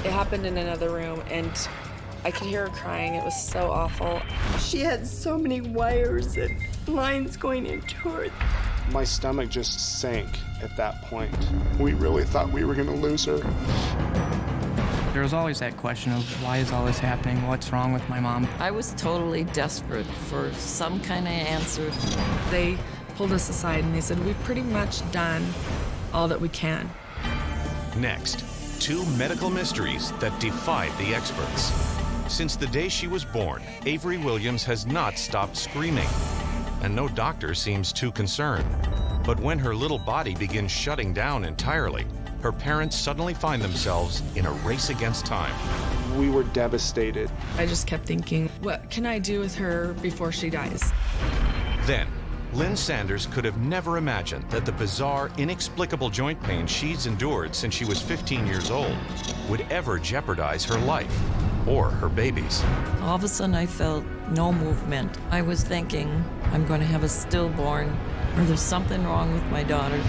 It happened in another room, and I could hear her crying. It was so awful. She had so many wires and lines going into her. My stomach just sank at that point. We really thought we were going to lose her. There was always that question of why is all this happening? What's wrong with my mom? I was totally desperate for some kind of answer. They pulled us aside and they said, we've pretty much done all that we can. Next, 2 medical mysteries that defied the experts. Since the day she was born, Avery Williams has not stopped screaming, and no doctor seems too concerned. But when her little body begins shutting down entirely, her parents suddenly find themselves in a race against time. We were devastated. I just kept thinking, what can I do with her before she dies? Then, Lynn Sanders could have never imagined that the bizarre, inexplicable joint pain she's endured since she was 15 years old would ever jeopardize her life or her baby's. All of a sudden, I felt no movement. I was thinking, I'm going to have a stillborn, or there's something wrong with my daughter.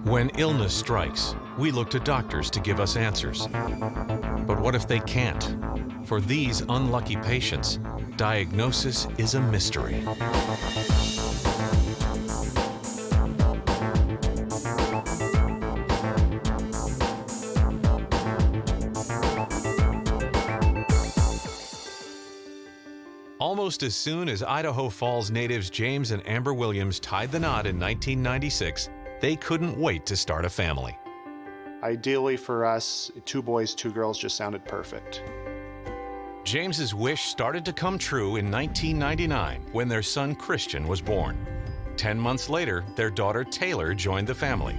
When illness strikes, we look to doctors to give us answers. But what if they can't? For these unlucky patients, diagnosis is a mystery. Almost as soon as Idaho Falls natives James and Amber Williams tied the knot in 1996, they couldn't wait to start a family. Ideally for us, 2 boys, 2 girls just sounded perfect. James's wish started to come true in 1999 when their son Christian was born. 10 months later, their daughter Taylor joined the family.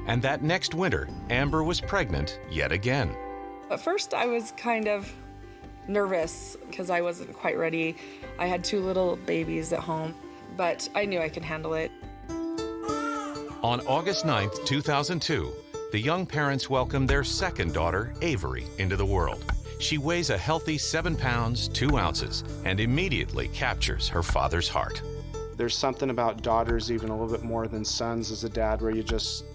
And that next winter, Amber was pregnant yet again. At first, I was kind of nervous because I wasn't quite ready. I had 2 little babies at home, but I knew I could handle it. On August 9th, 2002, the young parents welcomed their second daughter, Avery, into the world. She weighs a healthy 7 pounds, 2 ounces, and immediately captures her father's heart. There's something about daughters even a little bit more than sons as a dad where you just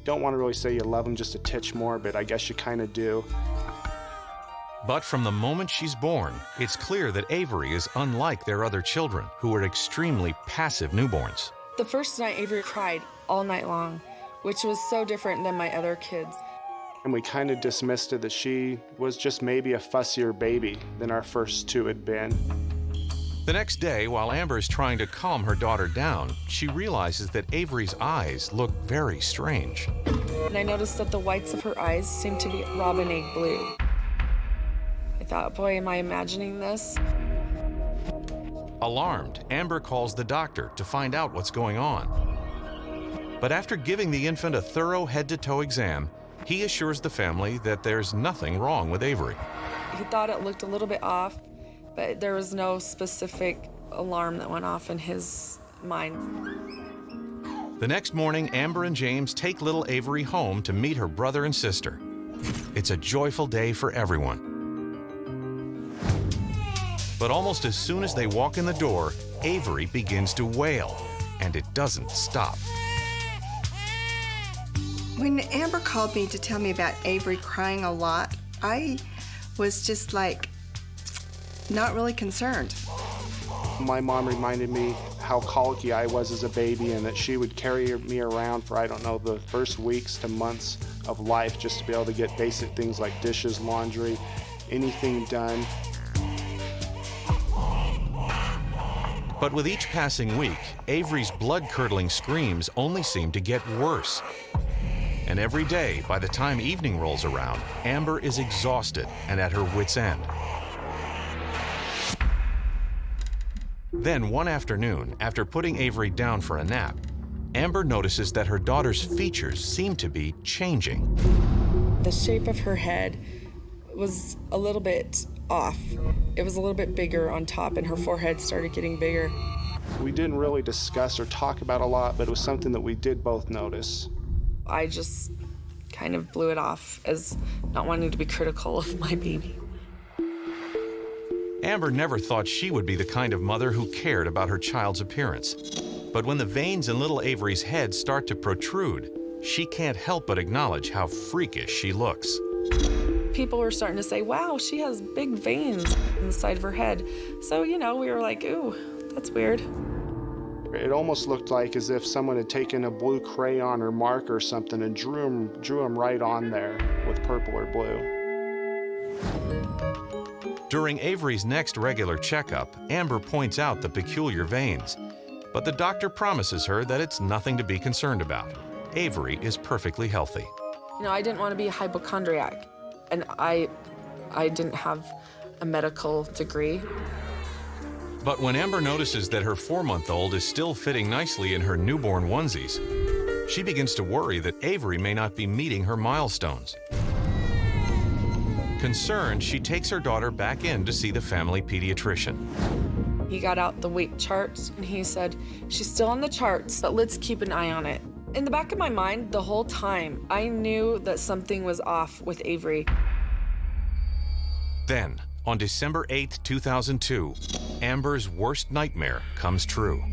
don't want to really say you love them just a titch more, but I guess you kind of do. But from the moment she's born, it's clear that Avery is unlike their other children, who are extremely passive newborns. The first night, Avery cried all night long, which was so different than my other kids. And we kind of dismissed it that she was just maybe a fussier baby than our first 2 had been. The next day, while Amber's trying to calm her daughter down, she realizes that Avery's eyes look very strange. And I noticed that the whites of her eyes seemed to be robin egg blue. I thought, boy, am I imagining this? Alarmed, Amber calls the doctor to find out what's going on. But after giving the infant a thorough head-to-toe exam, he assures the family that there's nothing wrong with Avery. He thought it looked a little bit off, but there was no specific alarm that went off in his mind. The next morning, Amber and James take little Avery home to meet her brother and sister. It's a joyful day for everyone. But almost as soon as they walk in the door, Avery begins to wail, and it doesn't stop. When Amber called me to tell me about Avery crying a lot, I was just like, not really concerned. My mom reminded me how colicky I was as a baby and that she would carry me around for, I don't know, the first weeks to months of life just to be able to get basic things like dishes, laundry, anything done. But with each passing week, Avery's blood-curdling screams only seem to get worse. And every day, by the time evening rolls around, Amber is exhausted and at her wit's end. Then one afternoon, after putting Avery down for a nap, Amber notices that her daughter's features seem to be changing. The shape of her head was a little bit off. It was a little bit bigger on top, and her forehead started getting bigger. We didn't really discuss or talk about a lot, but it was something that we did both notice. I just kind of blew it off as not wanting to be critical of my baby. Amber never thought she would be the kind of mother who cared about her child's appearance. But when the veins in little Avery's head start to protrude, she can't help but acknowledge how freakish she looks. People were starting to say, wow, she has big veins in the side of her head. So, we were like, ooh, that's weird. It almost looked like as if someone had taken a blue crayon or marker or something and drew them right on there with purple or blue. During Avery's next regular checkup, Amber points out the peculiar veins, but the doctor promises her that it's nothing to be concerned about. Avery is perfectly healthy. I didn't want to be a hypochondriac, and I didn't have a medical degree. But when Amber notices that her 4-month-old is still fitting nicely in her newborn onesies, she begins to worry that Avery may not be meeting her milestones. Concerned, she takes her daughter back in to see the family pediatrician. He got out the weight charts, and he said, she's still on the charts, but let's keep an eye on it. In the back of my mind, the whole time, I knew that something was off with Avery. Then, on December 8, 2002, Amber's worst nightmare comes true.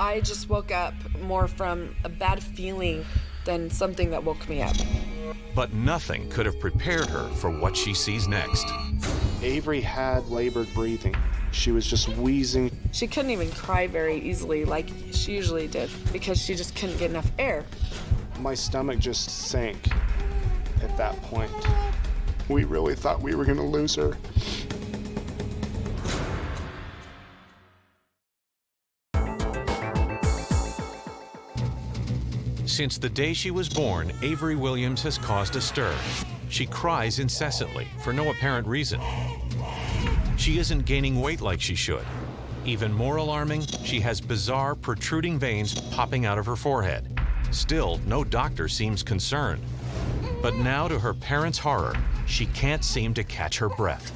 I just woke up more from a bad feeling than something that woke me up. But nothing could have prepared her for what she sees next. Avery had labored breathing. She was just wheezing. She couldn't even cry very easily like she usually did because she just couldn't get enough air. My stomach just sank at that point. We really thought we were going to lose her. Since the day she was born, Avery Williams has caused a stir. She cries incessantly for no apparent reason. She isn't gaining weight like she should. Even more alarming, she has bizarre protruding veins popping out of her forehead. Still, no doctor seems concerned. But now, to her parents' horror, she can't seem to catch her breath.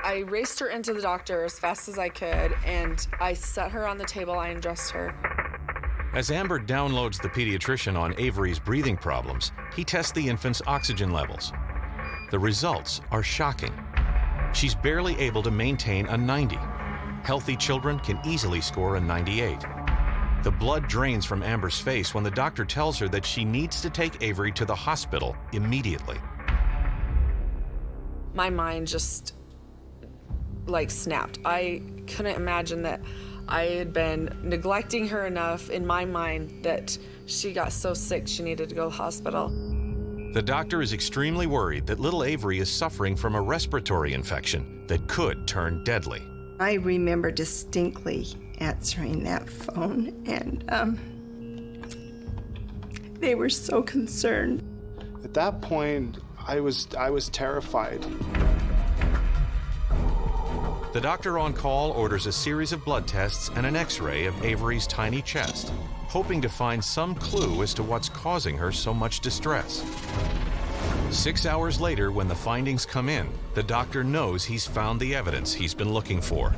I raced her into the doctor as fast as I could, and I set her on the table. I undressed her. As Amber downloads the pediatrician on Avery's breathing problems, he tests the infant's oxygen levels. The results are shocking. She's barely able to maintain a 90. Healthy children can easily score a 98. The blood drains from Amber's face when the doctor tells her that she needs to take Avery to the hospital immediately. My mind just snapped. I couldn't imagine that I had been neglecting her enough in my mind that she got so sick she needed to go to the hospital. The doctor is extremely worried that little Avery is suffering from a respiratory infection that could turn deadly. I remember distinctly answering that phone, and they were so concerned. At that point, I was terrified. The doctor on call orders a series of blood tests and an X-ray of Avery's tiny chest, hoping to find some clue as to what's causing her so much distress. 6 hours later, when the findings come in, the doctor knows he's found the evidence he's been looking for.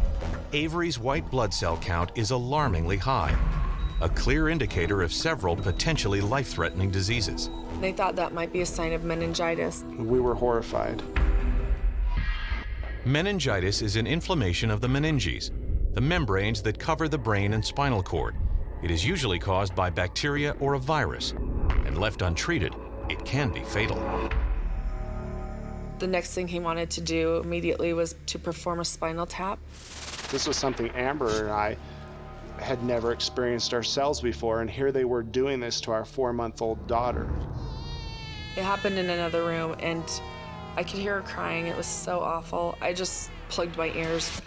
Avery's white blood cell count is alarmingly high, a clear indicator of several potentially life-threatening diseases. They thought that might be a sign of meningitis. We were horrified. Meningitis is an inflammation of the meninges, the membranes that cover the brain and spinal cord. It is usually caused by bacteria or a virus, and left untreated, it can be fatal. The next thing he wanted to do immediately was to perform a spinal tap. This was something Amber and I had never experienced ourselves before, and here they were doing this to our 4-month-old daughter. It happened in another room, and I could hear her crying. It was so awful. I just plugged my ears.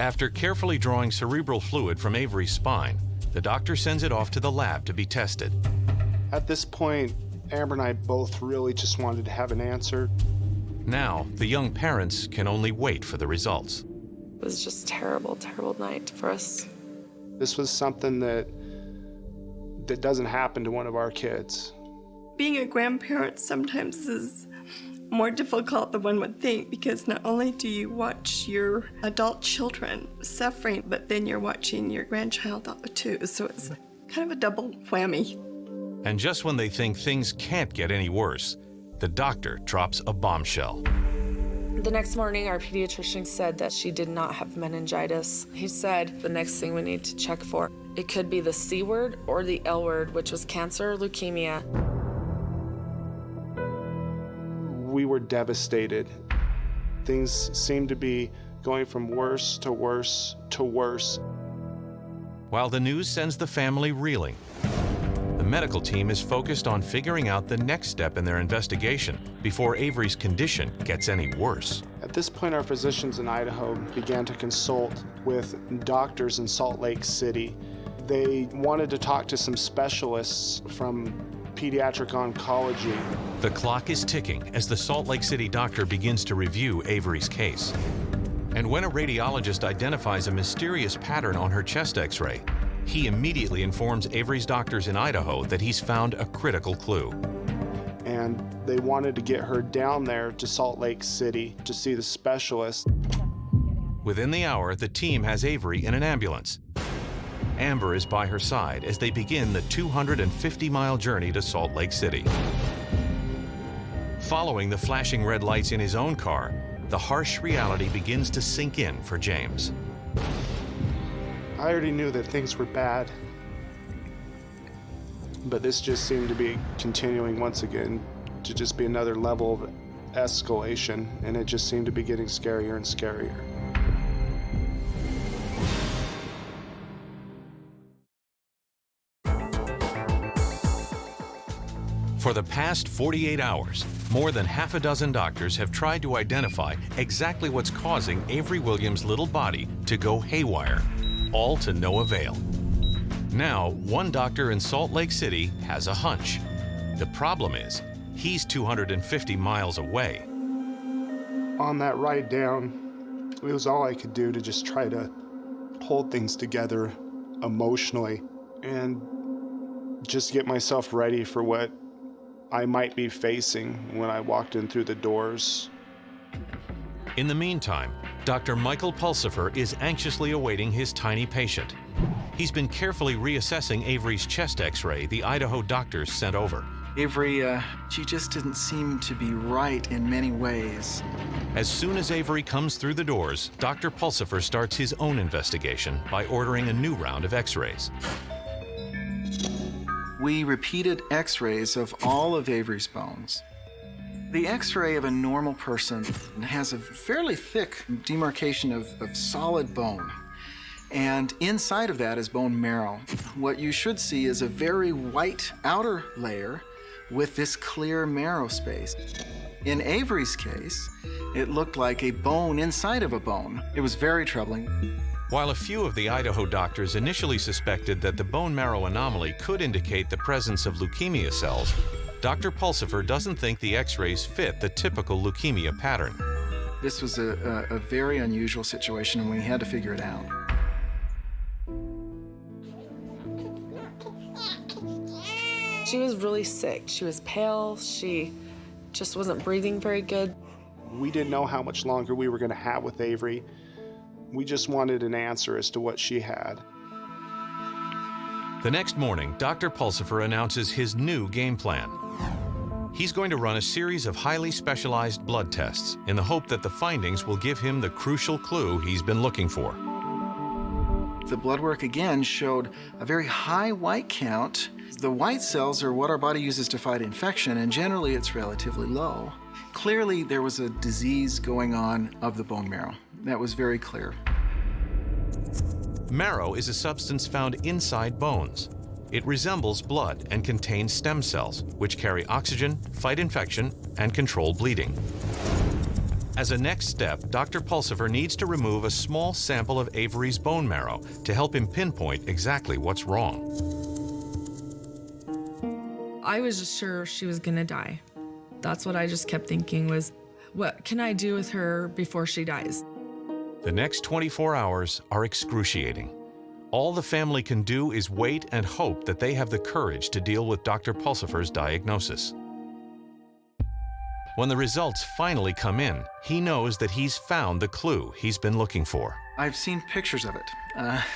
After carefully drawing cerebral fluid from Avery's spine, the doctor sends it off to the lab to be tested. At this point, Amber and I both really just wanted to have an answer. Now, the young parents can only wait for the results. It was just a terrible, terrible night for us. This was something that doesn't happen to one of our kids. Being a grandparent sometimes is more difficult than one would think, because not only do you watch your adult children suffering, but then you're watching your grandchild too. So it's kind of a double whammy. And just when they think things can't get any worse, the doctor drops a bombshell. The next morning, our pediatrician said that she did not have meningitis. He said the next thing we need to check for It could be the C word or the L word, which was cancer or leukemia. We were devastated. Things seemed to be going from worse to worse to worse. While the news sends the family reeling, the medical team is focused on figuring out the next step in their investigation before Avery's condition gets any worse. At this point, our physicians in Idaho began to consult with doctors in Salt Lake City. They wanted to talk to some specialists from pediatric oncology. The clock is ticking as the Salt Lake City doctor begins to review Avery's case. And when a radiologist identifies a mysterious pattern on her chest X-ray, he immediately informs Avery's doctors in Idaho that he's found a critical clue. And they wanted to get her down there to Salt Lake City to see the specialist. Within the hour, the team has Avery in an ambulance. Amber is by her side as they begin the 250-mile journey to Salt Lake City. Following the flashing red lights in his own car, the harsh reality begins to sink in for James. I already knew that things were bad, but this just seemed to be continuing once again to just be another level of escalation, and it just seemed to be getting scarier and scarier. For the past 48 hours, more than half a dozen doctors have tried to identify exactly what's causing Avery Williams' little body to go haywire, all to no avail. Now, one doctor in Salt Lake City has a hunch. The problem is, he's 250 miles away. On that ride down, it was all I could do to just try to hold things together emotionally and just get myself ready for what I might be facing when I walked in through the doors. In the meantime, Dr. Michael Pulsifer is anxiously awaiting his tiny patient. He's been carefully reassessing Avery's chest X-ray the Idaho doctors sent over. Avery, she just didn't seem to be right in many ways. As soon as Avery comes through the doors, Dr. Pulsifer starts his own investigation by ordering a new round of X-rays. We repeated X-rays of all of Avery's bones. The X-ray of a normal person has a fairly thick demarcation of solid bone. And inside of that is bone marrow. What you should see is a very white outer layer with this clear marrow space. In Avery's case, it looked like a bone inside of a bone. It was very troubling. While a few of the Idaho doctors initially suspected that the bone marrow anomaly could indicate the presence of leukemia cells, Dr. Pulsifer doesn't think the X-rays fit the typical leukemia pattern. This was a very unusual situation, and we had to figure it out. She was really sick. She was pale. She just wasn't breathing very good. We didn't know how much longer we were going to have with Avery. We just wanted an answer as to what she had. The next morning, Dr. Pulsifer announces his new game plan. He's going to run a series of highly specialized blood tests in the hope that the findings will give him the crucial clue he's been looking for. The blood work again showed a very high white count. The white cells are what our body uses to fight infection, and generally it's relatively low. Clearly, there was a disease going on of the bone marrow. That was very clear. Marrow is a substance found inside bones. It resembles blood and contains stem cells, which carry oxygen, fight infection, and control bleeding. As a next step, Dr. Pulsifer needs to remove a small sample of Avery's bone marrow to help him pinpoint exactly what's wrong. I was just sure she was gonna die. That's what I just kept thinking was, what can I do with her before she dies? The next 24 hours are excruciating. All the family can do is wait and hope that they have the courage to deal with Dr. Pulsifer's diagnosis. When the results finally come in, he knows that he's found the clue he's been looking for. I've seen pictures of it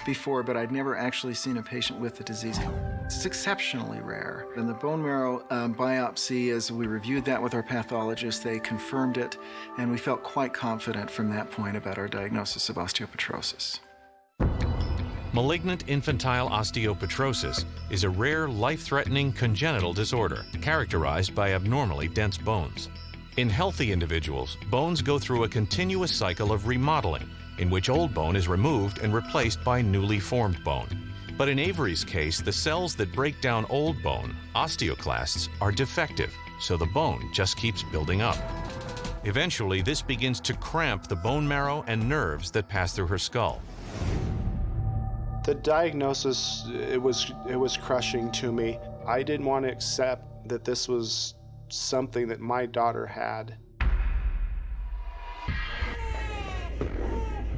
before, but I'd never actually seen a patient with the disease. It's exceptionally rare. In the bone marrow biopsy, as we reviewed that with our pathologist, they confirmed it, and we felt quite confident from that point about our diagnosis of osteopetrosis. Malignant infantile osteopetrosis is a rare, life-threatening congenital disorder characterized by abnormally dense bones. In healthy individuals, bones go through a continuous cycle of remodeling, in which old bone is removed and replaced by newly formed bone. But in Avery's case, the cells that break down old bone, osteoclasts, are defective, so the bone just keeps building up. Eventually, this begins to cramp the bone marrow and nerves that pass through her skull. The diagnosis, it was crushing to me. I didn't want to accept that this was something that my daughter had.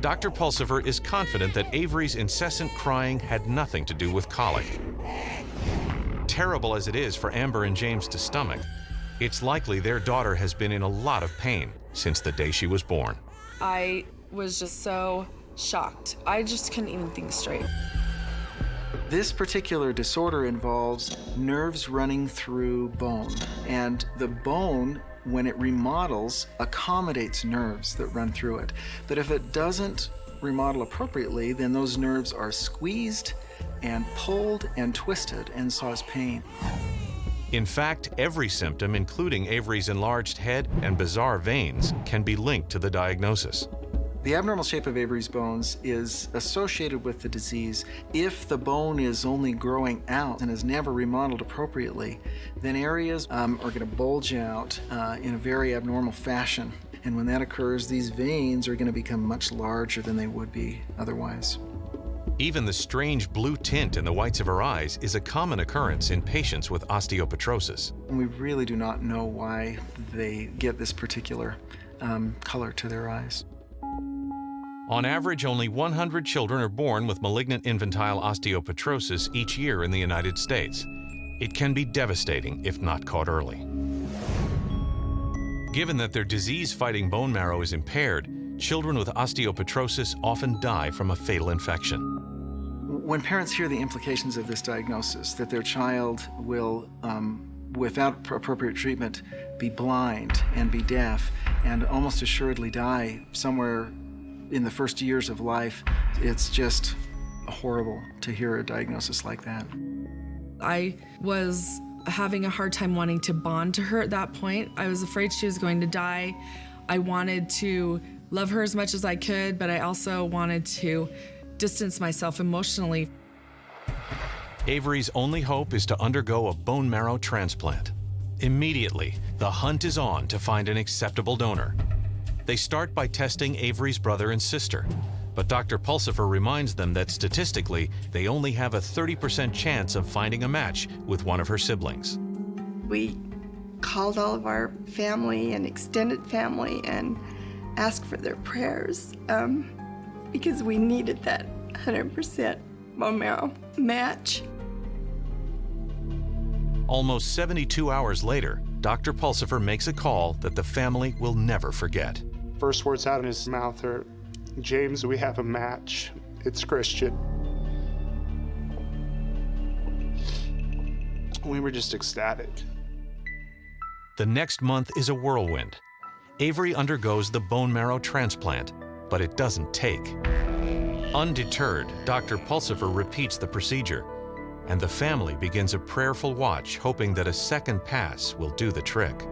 Dr. Pulsifer is confident that Avery's incessant crying had nothing to do with colic. Terrible as it is for Amber and James to stomach, it's likely their daughter has been in a lot of pain since the day she was born. I was just so shocked. I just couldn't even think straight. This particular disorder involves nerves running through bone, and the bone, when it remodels, accommodates nerves that run through it. But if it doesn't remodel appropriately, then those nerves are squeezed and pulled and twisted and cause pain. In fact, every symptom, including Avery's enlarged head and bizarre veins, can be linked to the diagnosis. The abnormal shape of Avery's bones is associated with the disease. If the bone is only growing out and is never remodeled appropriately, then areas are going to bulge out in a very abnormal fashion. And when that occurs, these veins are going to become much larger than they would be otherwise. Even the strange blue tint in the whites of her eyes is a common occurrence in patients with osteopetrosis. And we really do not know why they get this particular color to their eyes. On average, only 100 children are born with malignant infantile osteopetrosis each year in the United States. It can be devastating if not caught early. Given that their disease-fighting bone marrow is impaired, children with osteopetrosis often die from a fatal infection. When parents hear the implications of this diagnosis, that their child will, without appropriate treatment, be blind and be deaf and almost assuredly die somewhere in the first years of life, it's just horrible to hear a diagnosis like that. I was having a hard time wanting to bond to her at that point. I was afraid she was going to die. I wanted to love her as much as I could, but I also wanted to distance myself emotionally. Avery's only hope is to undergo a bone marrow transplant. Immediately, the hunt is on to find an acceptable donor. They start by testing Avery's brother and sister, but Dr. Pulsifer reminds them that statistically, they only have a 30% chance of finding a match with one of her siblings. We called all of our family and extended family and asked for their prayers because we needed that 100% bone marrow match. Almost 72 hours later, Dr. Pulsifer makes a call that the family will never forget. First words out of his mouth are, "James, we have a match. It's Christian." We were just ecstatic. The next month is a whirlwind. Avery undergoes the bone marrow transplant, but it doesn't take. Undeterred, Dr. Pulsifer repeats the procedure, and the family begins a prayerful watch, hoping that a second pass will do the trick.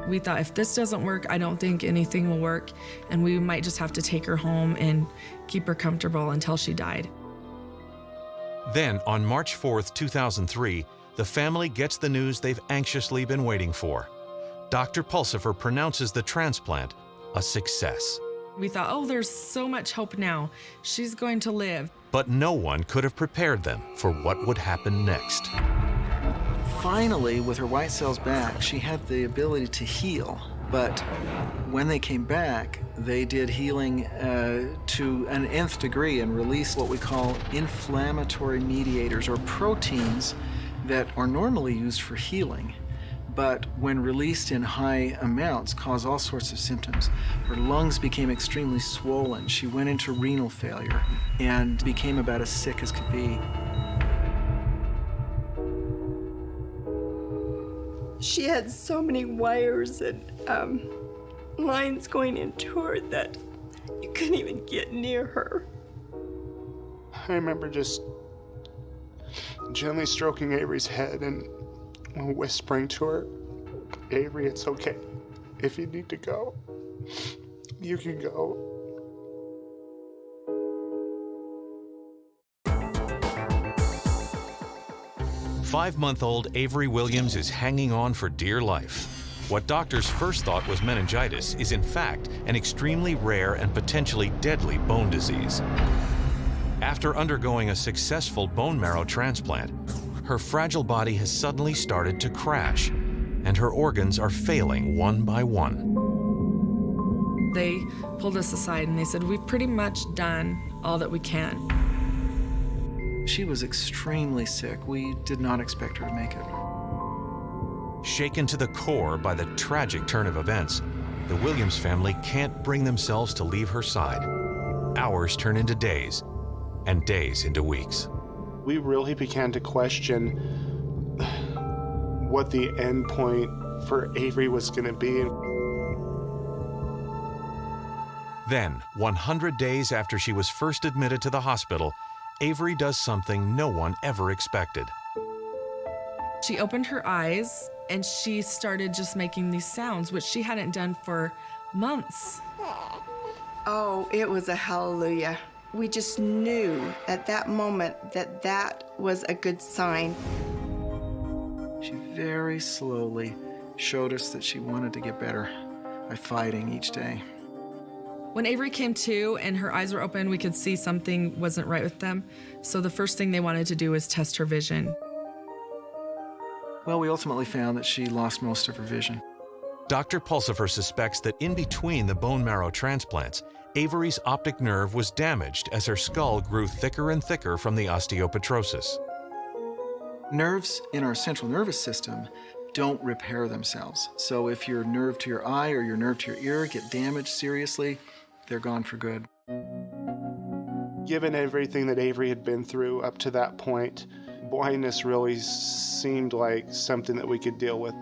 We thought if this doesn't work, I don't think anything will work, and we might just have to take her home and keep her comfortable until she died. Then, on March 4th, 2003, the family gets the news they've anxiously been waiting for. Dr. Pulsifer pronounces the transplant a success. We thought, oh, there's so much hope now. She's going to live. But no one could have prepared them for what would happen next. Finally, with her white cells back, she had the ability to heal. But when they came back, they did healing to an nth degree and released what we call inflammatory mediators, or proteins that are normally used for healing, but when released in high amounts, cause all sorts of symptoms. Her lungs became extremely swollen. She went into renal failure and became about as sick as could be. She had so many wires and lines going into her that you couldn't even get near her. I remember just gently stroking Avery's head and whispering to her, "Avery, it's okay. If you need to go, you can go." Five-month-old Avery Williams is hanging on for dear life. What doctors first thought was meningitis is in fact an extremely rare and potentially deadly bone disease. After undergoing a successful bone marrow transplant, her fragile body has suddenly started to crash, and her organs are failing one by one. They pulled us aside and they said, "We've pretty much done all that we can." She was extremely sick. We did not expect her to make it. Shaken to the core by the tragic turn of events, the Williams family can't bring themselves to leave her side. Hours turn into days, and days into weeks. We really began to question what the end point for Avery was going to be. Then, 100 days after she was first admitted to the hospital, Avery does something no one ever expected. She opened her eyes and she started just making these sounds, which she hadn't done for months. Oh, it was a hallelujah. We just knew at that moment that that was a good sign. She very slowly showed us that she wanted to get better by fighting each day. When Avery came to and her eyes were open, we could see something wasn't right with them. So the first thing they wanted to do was test her vision. Well, we ultimately found that she lost most of her vision. Dr. Pulsifer suspects that in between the bone marrow transplants, Avery's optic nerve was damaged as her skull grew thicker and thicker from the osteopetrosis. Nerves in our central nervous system don't repair themselves. So if your nerve to your eye or your nerve to your ear get damaged seriously, they're gone for good. Given everything that Avery had been through up to that point, blindness really seemed like something that we could deal with.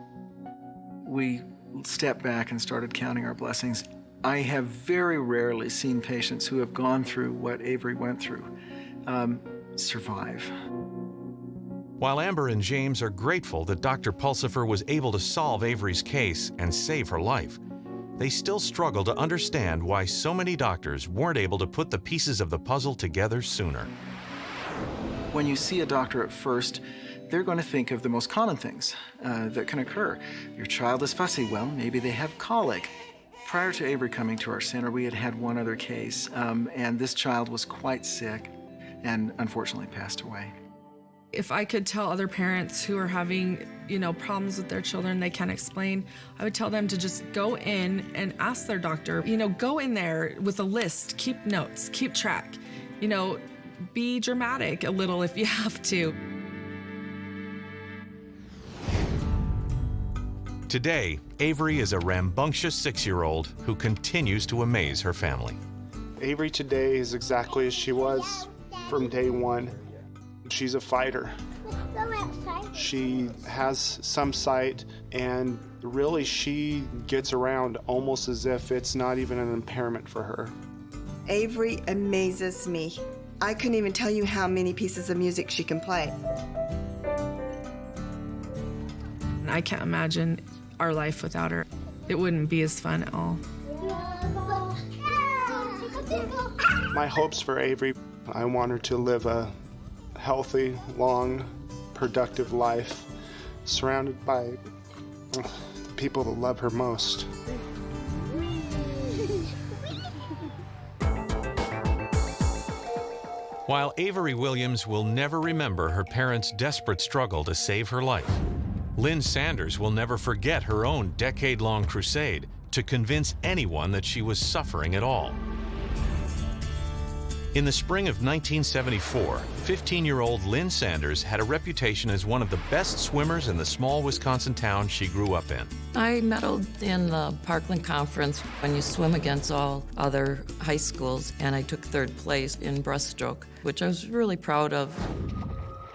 We stepped back and started counting our blessings. I have very rarely seen patients who have gone through what Avery went through survive. While Amber and James are grateful that Dr. Pulsifer was able to solve Avery's case and save her life, they still struggle to understand why so many doctors weren't able to put the pieces of the puzzle together sooner. When you see a doctor at first, they're going to think of the most common things that can occur. Your child is fussy. Well, maybe they have colic. Prior to Avery coming to our center, we had had one other case, and this child was quite sick and unfortunately passed away. If I could tell other parents who are having, problems with their children they can't explain, I would tell them to just go in and ask their doctor, go in there with a list, keep notes, keep track, be dramatic a little if you have to. Today, Avery is a rambunctious 6-year-old who continues to amaze her family. Avery today is exactly as she was from day one. She's a fighter. She has some sight, and really she gets around almost as if it's not even an impairment for her. Avery amazes me. I couldn't even tell you how many pieces of music she can play. I can't imagine our life without her. It wouldn't be as fun at all. My hopes for Avery, I want her to live a healthy, long, productive life, surrounded by the people that love her most. While Avery Williams will never remember her parents' desperate struggle to save her life, Lynn Sanders will never forget her own decade-long crusade to convince anyone that she was suffering at all. In the spring of 1974, 15-year-old Lynn Sanders had a reputation as one of the best swimmers in the small Wisconsin town she grew up in. I medaled in the Parkland Conference when you swim against all other high schools, and I took 3rd place in breaststroke, which I was really proud of.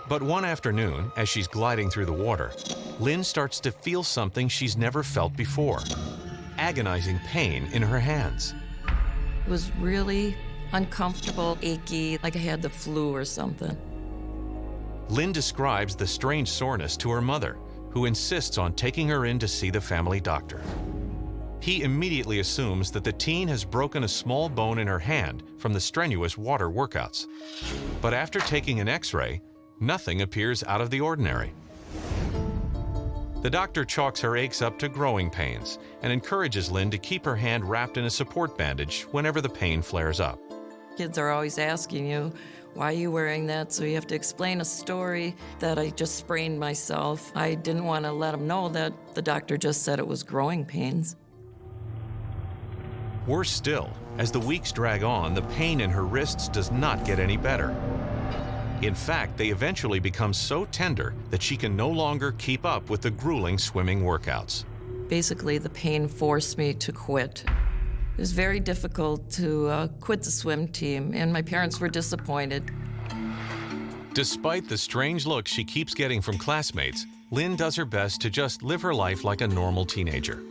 But one afternoon, as she's gliding through the water, Lynn starts to feel something she's never felt before: agonizing pain in her hands. It was really uncomfortable, achy, like I had the flu or something. Lynn describes the strange soreness to her mother, who insists on taking her in to see the family doctor. He immediately assumes that the teen has broken a small bone in her hand from the strenuous water workouts. But after taking an X-ray, nothing appears out of the ordinary. The doctor chalks her aches up to growing pains and encourages Lynn to keep her hand wrapped in a support bandage whenever the pain flares up. Kids are always asking you, why are you wearing that? So you have to explain a story that I just sprained myself. I didn't want to let them know that the doctor just said it was growing pains. Worse still, as the weeks drag on, the pain in her wrists does not get any better. In fact, they eventually become so tender that she can no longer keep up with the grueling swimming workouts. Basically, the pain forced me to quit. It was very difficult to quit the swim team, and my parents were disappointed. Despite the strange looks she keeps getting from classmates, Lynn does her best to just live her life like a normal teenager.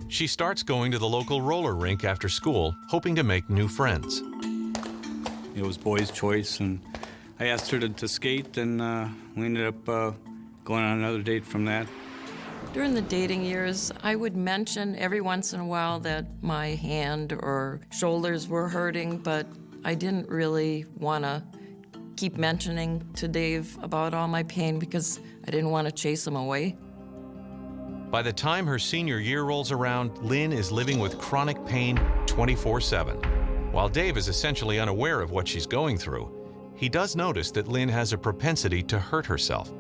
She starts going to the local roller rink after school, hoping to make new friends. It was boys' choice, and I asked her to skate, and we ended up going on another date from that. During the dating years, I would mention every once in a while that my hand or shoulders were hurting, but I didn't really want to keep mentioning to Dave about all my pain because I didn't want to chase him away. By the time her senior year rolls around, Lynn is living with chronic pain 24/7. While Dave is essentially unaware of what she's going through, he does notice that Lynn has a propensity to hurt herself.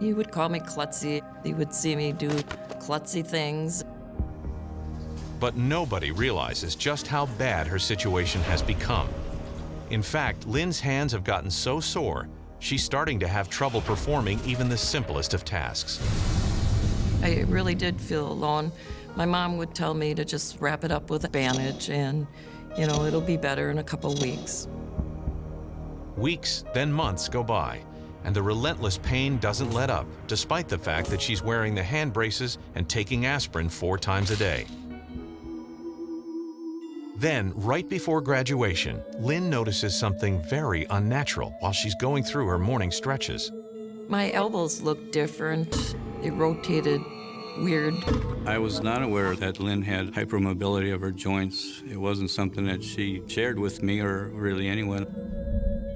He would call me klutzy. He would see me do klutzy things. But nobody realizes just how bad her situation has become. In fact, Lynn's hands have gotten so sore, she's starting to have trouble performing even the simplest of tasks. I really did feel alone. My mom would tell me to just wrap it up with a bandage and, it'll be better in a couple weeks. Weeks, then months go by, and the relentless pain doesn't let up, despite the fact that she's wearing the hand braces and taking aspirin 4 times a day. Then, right before graduation, Lynn notices something very unnatural while she's going through her morning stretches. My elbows looked different. They rotated weird. I was not aware that Lynn had hypermobility of her joints. It wasn't something that she shared with me or really anyone.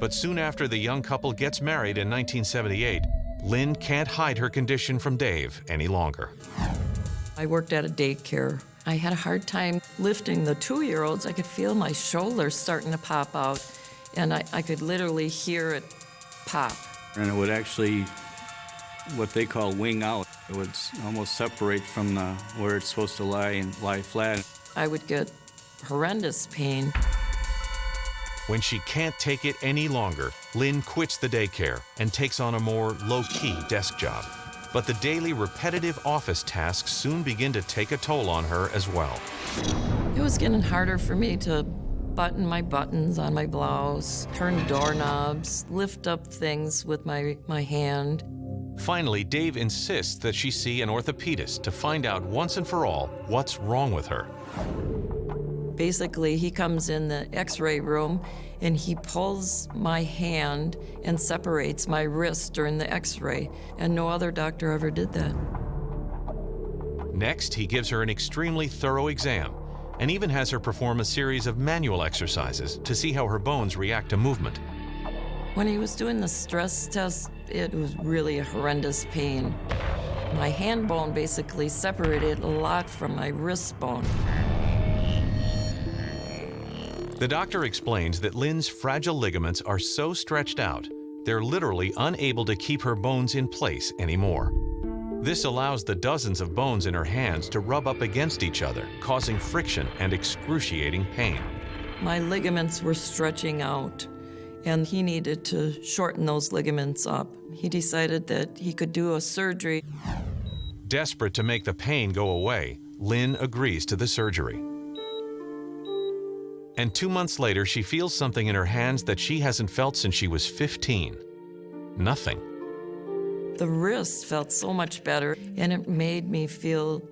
But soon after the young couple gets married in 1978, Lynn can't hide her condition from Dave any longer. I worked at a daycare. I had a hard time lifting the 2-year-olds. I could feel my shoulders starting to pop out, and I could literally hear it pop. And it would actually, what they call wing out. It would almost separate from where it's supposed to lie and lie flat. I would get horrendous pain. When she can't take it any longer, Lynn quits the daycare and takes on a more low-key desk job. But the daily repetitive office tasks soon begin to take a toll on her as well. It was getting harder for me to button my buttons on my blouse, turn doorknobs, lift up things with my hand. Finally, Dave insists that she see an orthopedist to find out once and for all what's wrong with her. Basically, he comes in the x-ray room and he pulls my hand and separates my wrist during the x-ray, and no other doctor ever did that. Next, he gives her an extremely thorough exam and even has her perform a series of manual exercises to see how her bones react to movement. When he was doing the stress test, it was really a horrendous pain. My hand bone basically separated a lot from my wrist bone. The doctor explains that Lynn's fragile ligaments are so stretched out, they're literally unable to keep her bones in place anymore. This allows the dozens of bones in her hands to rub up against each other, causing friction and excruciating pain. My ligaments were stretching out, and he needed to shorten those ligaments up. He decided that he could do a surgery. Desperate to make the pain go away, Lynn agrees to the surgery. And 2 months later, she feels something in her hands that she hasn't felt since she was 15. Nothing. The wrist felt so much better, and it made me feel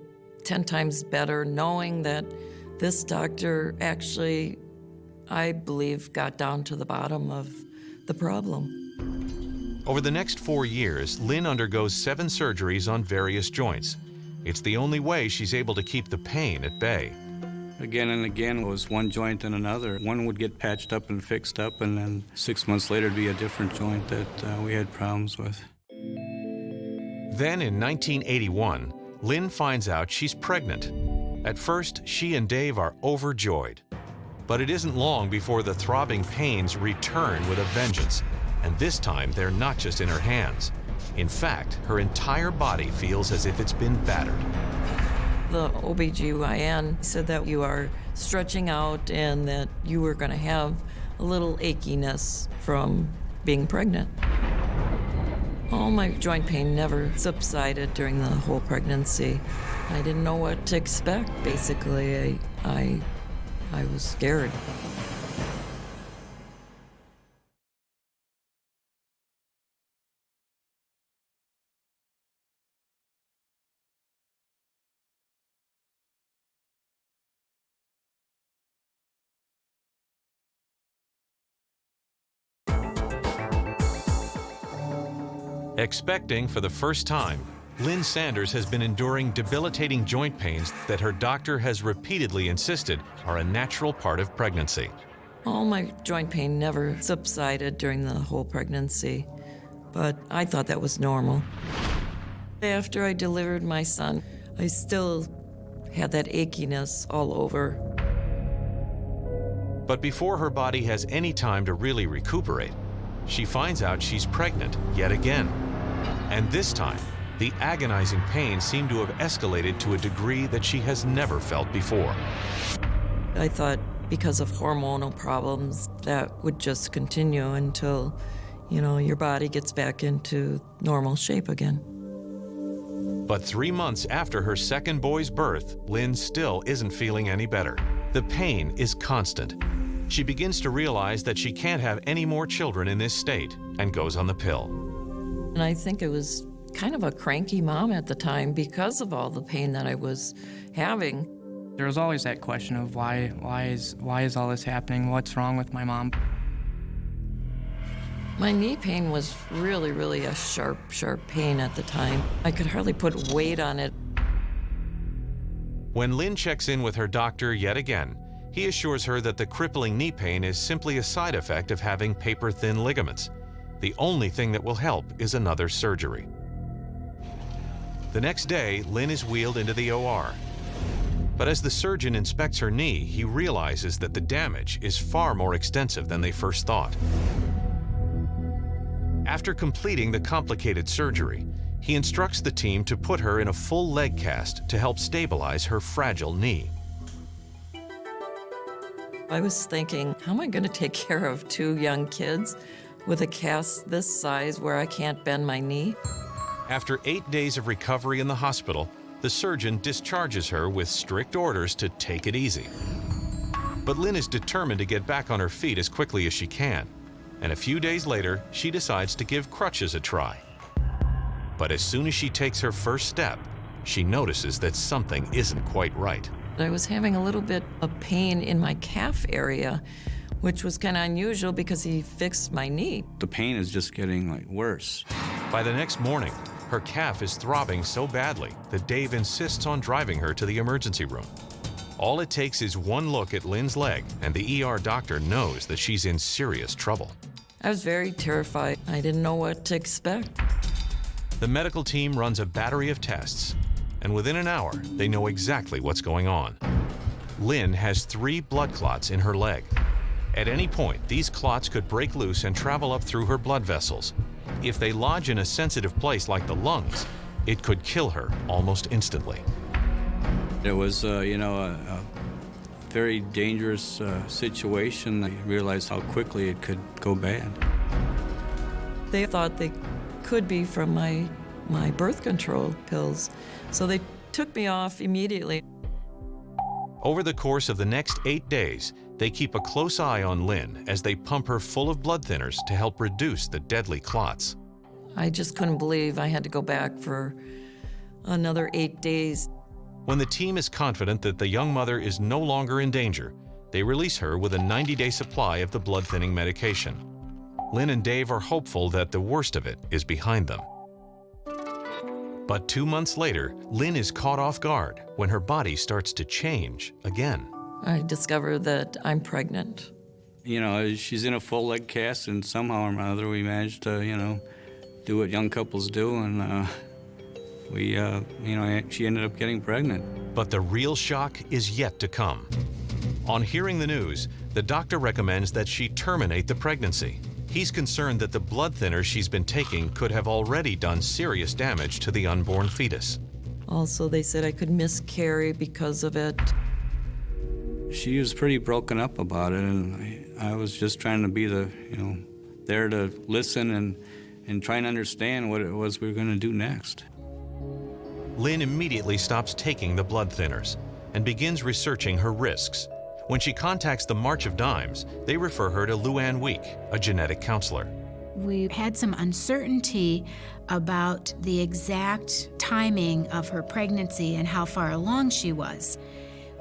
10 times better knowing that this doctor actually I believe, got down to the bottom of the problem. Over the next 4 years, Lynn undergoes 7 surgeries on various joints. It's the only way she's able to keep the pain at bay. Again and again, it was one joint and another. One would get patched up and fixed up, and then 6 months later, it'd be a different joint that we had problems with. Then in 1981, Lynn finds out she's pregnant. At first, she and Dave are overjoyed. But it isn't long before the throbbing pains return with a vengeance. And this time, they're not just in her hands. In fact, her entire body feels as if it's been battered. The OBGYN said that you are stretching out and that you were going to have a little achiness from being pregnant. All my joint pain never subsided during the whole pregnancy. I didn't know what to expect, basically. I was scared. Expecting for the first time, Lynn Sanders has been enduring debilitating joint pains that her doctor has repeatedly insisted are a natural part of pregnancy. All my joint pain never subsided during the whole pregnancy, but I thought that was normal. After I delivered my son, I still had that achiness all over. But before her body has any time to really recuperate, she finds out she's pregnant yet again. And this time, the agonizing pain seemed to have escalated to a degree that she has never felt before. I thought because of hormonal problems, that would just continue until, your body gets back into normal shape again. But 3 months after her second boy's birth, Lynn still isn't feeling any better. The pain is constant. She begins to realize that she can't have any more children in this state and goes on the pill. And I think it was kind of a cranky mom at the time because of all the pain that I was having. There was always that question of why is all this happening? What's wrong with my mom? My knee pain was really, really a sharp pain at the time. I could hardly put weight on it. When Lynn checks in with her doctor yet again, he assures her that the crippling knee pain is simply a side effect of having paper-thin ligaments. The only thing that will help is another surgery. The next day, Lynn is wheeled into the OR. But as the surgeon inspects her knee, he realizes that the damage is far more extensive than they first thought. After completing the complicated surgery, he instructs the team to put her in a full leg cast to help stabilize her fragile knee. I was thinking, how am I going to take care of 2 young kids with a cast this size where I can't bend my knee? After 8 days of recovery in the hospital, the surgeon discharges her with strict orders to take it easy. But Lynn is determined to get back on her feet as quickly as she can. And a few days later, she decides to give crutches a try. But as soon as she takes her first step, she notices that something isn't quite right. I was having a little bit of pain in my calf area, which was kind of unusual because he fixed my knee. The pain is just getting worse. By the next morning, her calf is throbbing so badly that Dave insists on driving her to the emergency room. All it takes is one look at Lynn's leg, and the ER doctor knows that she's in serious trouble. I was very terrified. I didn't know what to expect. The medical team runs a battery of tests, and within an hour, they know exactly what's going on. Lynn has 3 blood clots in her leg. At any point, these clots could break loose and travel up through her blood vessels. If they lodge in a sensitive place like the lungs, it could kill her almost instantly. It was, a very dangerous situation. I realized how quickly it could go bad. They thought they could be from my birth control pills, so they took me off immediately. Over the course of the next 8 days, they keep a close eye on Lynn as they pump her full of blood thinners to help reduce the deadly clots. I just couldn't believe I had to go back for another 8 days. When the team is confident that the young mother is no longer in danger, they release her with a 90-day supply of the blood-thinning medication. Lynn and Dave are hopeful that the worst of it is behind them. But 2 months later, Lynn is caught off guard when her body starts to change again. I discovered that I'm pregnant. You know, she's in a full leg cast, and somehow or another we managed to, do what young couples do, and she ended up getting pregnant. But the real shock is yet to come. On hearing the news, the doctor recommends that she terminate the pregnancy. He's concerned that the blood thinner she's been taking could have already done serious damage to the unborn fetus. Also, they said I could miscarry because of it. She was pretty broken up about it, and I was just trying to be there to listen and try and understand what it was we were going to do next. Lynn immediately stops taking the blood thinners and begins researching her risks. When she contacts the March of Dimes, they refer her to Luann Week, a genetic counselor. We had some uncertainty about the exact timing of her pregnancy and how far along she was.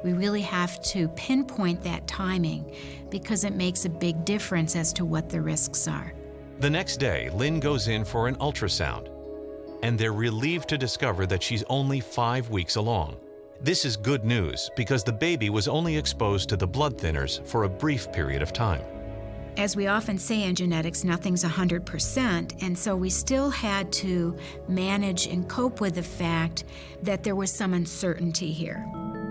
We really have to pinpoint that timing because it makes a big difference as to what the risks are. The next day, Lynn goes in for an ultrasound, and they're relieved to discover that she's only 5 weeks along. This is good news because the baby was only exposed to the blood thinners for a brief period of time. As we often say in genetics, nothing's 100%, and so we still had to manage and cope with the fact that there was some uncertainty here.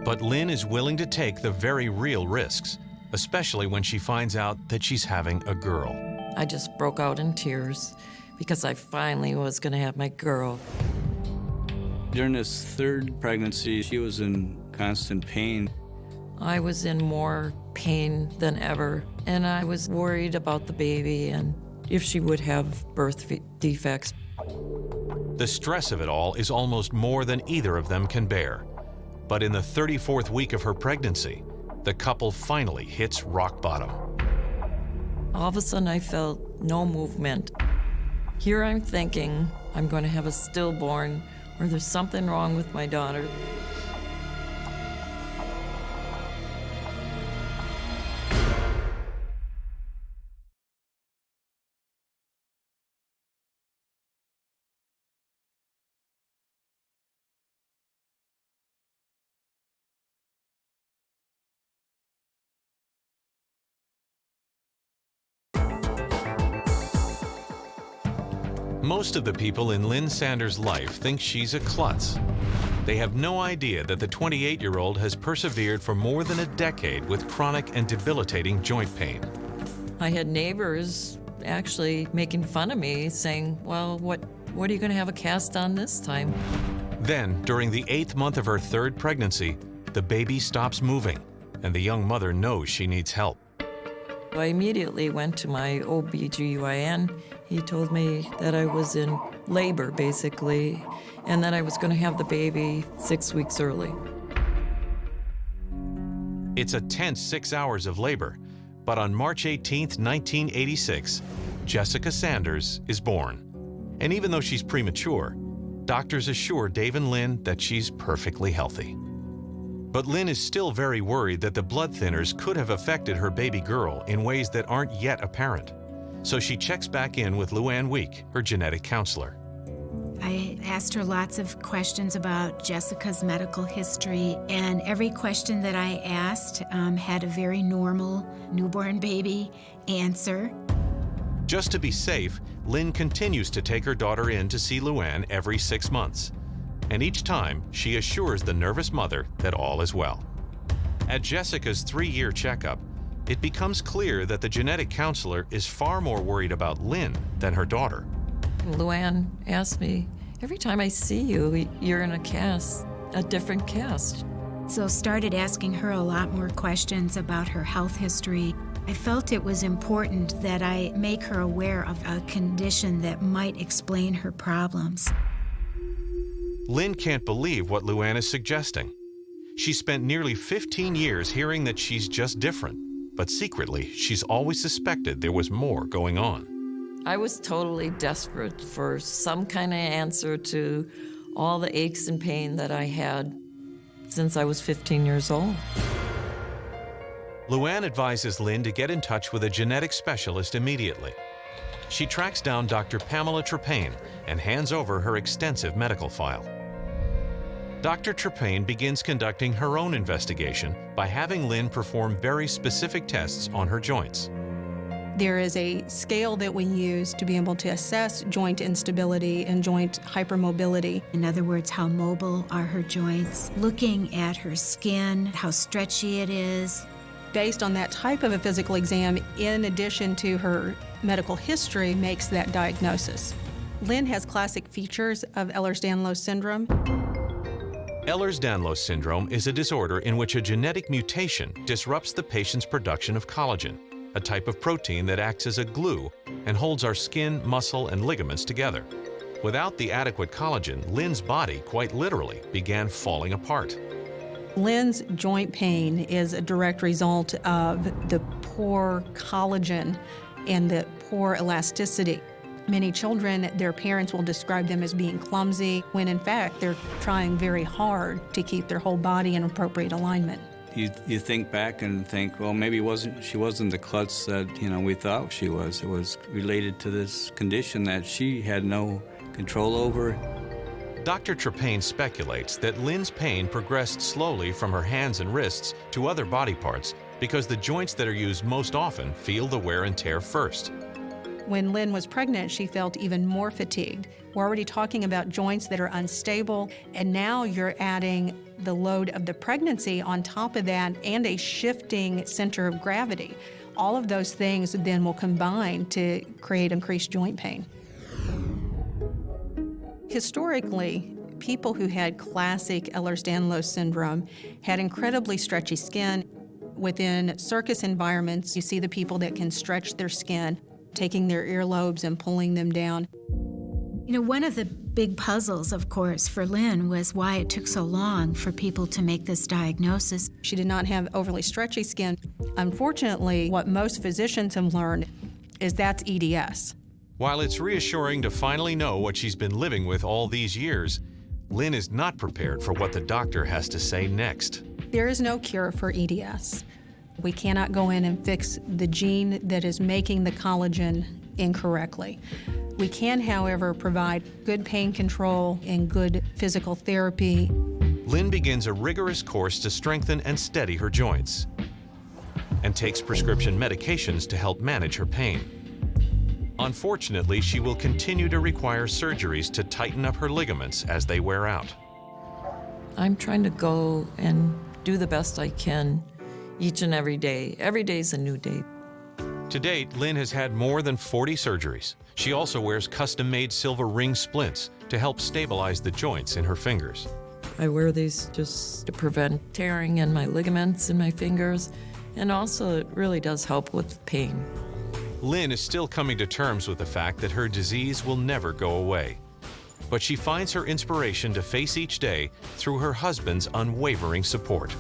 But Lynn is willing to take the very real risks, especially when she finds out that she's having a girl. I just broke out in tears because I finally was going to have my girl. During this third pregnancy, she was in constant pain. I was in more pain than ever, and I was worried about the baby and if she would have birth defects. The stress of it all is almost more than either of them can bear. But in the 34th week of her pregnancy, the couple finally hits rock bottom. All of a sudden, I felt no movement. Here I'm thinking I'm going to have a stillborn, or there's something wrong with my daughter. Most of the people in Lynn Sanders' life think she's a klutz. They have no idea that the 28-year-old has persevered for more than a decade with chronic and debilitating joint pain. I had neighbors actually making fun of me, saying, well, what are you going to have a cast on this time? Then, during the 8th month of her third pregnancy, the baby stops moving, and the young mother knows she needs help. I immediately went to my OB/GYN. He told me that I was in labor, basically, and that I was going to have the baby 6 weeks early. It's a tense 6 hours of labor, but on March 18th, 1986, Jessica Sanders is born. And even though she's premature, doctors assure Dave and Lynn that she's perfectly healthy. But Lynn is still very worried that the blood thinners could have affected her baby girl in ways that aren't yet apparent. So she checks back in with Luann Week, her genetic counselor. I asked her lots of questions about Jessica's medical history, and every question that I asked had a very normal newborn baby answer. Just to be safe, Lynn continues to take her daughter in to see Luann every 6 months. And each time, she assures the nervous mother that all is well. At Jessica's 3-year checkup, it becomes clear that the genetic counselor is far more worried about Lynn than her daughter. Luann asked me, every time I see you, you're in a different cast. So started asking her a lot more questions about her health history. I felt it was important that I make her aware of a condition that might explain her problems. Lynn can't believe what Luann is suggesting. She spent nearly 15 years hearing that she's just different, but secretly, she's always suspected there was more going on. I was totally desperate for some kind of answer to all the aches and pain that I had since I was 15 years old. Luann advises Lynn to get in touch with a genetic specialist immediately. She tracks down Dr. Pamela Trepane and hands over her extensive medical file. Dr. Trepane begins conducting her own investigation by having Lynn perform very specific tests on her joints. There is a scale that we use to be able to assess joint instability and joint hypermobility. In other words, how mobile are her joints? Looking at her skin, how stretchy it is. Based on that type of a physical exam, in addition to her medical history, makes that diagnosis. Lynn has classic features of Ehlers-Danlos syndrome. Ehlers-Danlos syndrome is a disorder in which a genetic mutation disrupts the patient's production of collagen, a type of protein that acts as a glue and holds our skin, muscle, and ligaments together. Without the adequate collagen, Lynn's body quite literally began falling apart. Lynn's joint pain is a direct result of the poor collagen and the poor elasticity. Many children, their parents will describe them as being clumsy, when in fact they're trying very hard to keep their whole body in appropriate alignment. You think back and think, well, maybe she wasn't the klutz that we thought she was. It was related to this condition that she had no control over. Dr. Trepane speculates that Lynn's pain progressed slowly from her hands and wrists to other body parts because the joints that are used most often feel the wear and tear first. When Lynn was pregnant, she felt even more fatigued. We're already talking about joints that are unstable, and now you're adding the load of the pregnancy on top of that and a shifting center of gravity. All of those things then will combine to create increased joint pain. Historically, people who had classic Ehlers-Danlos syndrome had incredibly stretchy skin. Within circus environments, you see the people that can stretch their skin, taking their earlobes and pulling them down. One of the big puzzles, of course, for Lynn was why it took so long for people to make this diagnosis. She did not have overly stretchy skin. Unfortunately, what most physicians have learned is that's EDS. While it's reassuring to finally know what she's been living with all these years, Lynn is not prepared for what the doctor has to say next. There is no cure for EDS. We cannot go in and fix the gene that is making the collagen incorrectly. We can, however, provide good pain control and good physical therapy. Lynn begins a rigorous course to strengthen and steady her joints and takes prescription medications to help manage her pain. Unfortunately, she will continue to require surgeries to tighten up her ligaments as they wear out. I'm trying to go and do the best I can each and every day. Every day is a new day. To date, Lynn has had more than 40 surgeries. She also wears custom-made silver ring splints to help stabilize the joints in her fingers. I wear these just to prevent tearing in my ligaments in my fingers, and also it really does help with pain. Lynn is still coming to terms with the fact that her disease will never go away. But she finds her inspiration to face each day through her husband's unwavering support.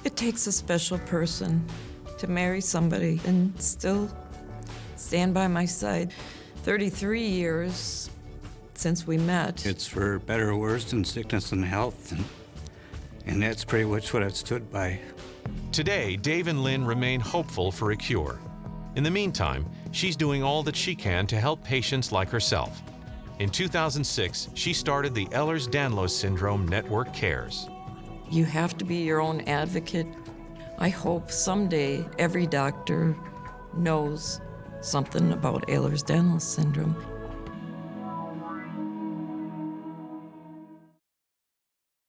It takes a special person to marry somebody and still stand by my side. 33 years since we met. It's for better or worse in sickness and health, and that's pretty much what I've stood by. Today, Dave and Lynn remain hopeful for a cure. In the meantime, she's doing all that she can to help patients like herself. In 2006, she started the Ehlers-Danlos Syndrome Network Cares. You have to be your own advocate. I hope someday every doctor knows something about Ehlers-Danlos syndrome.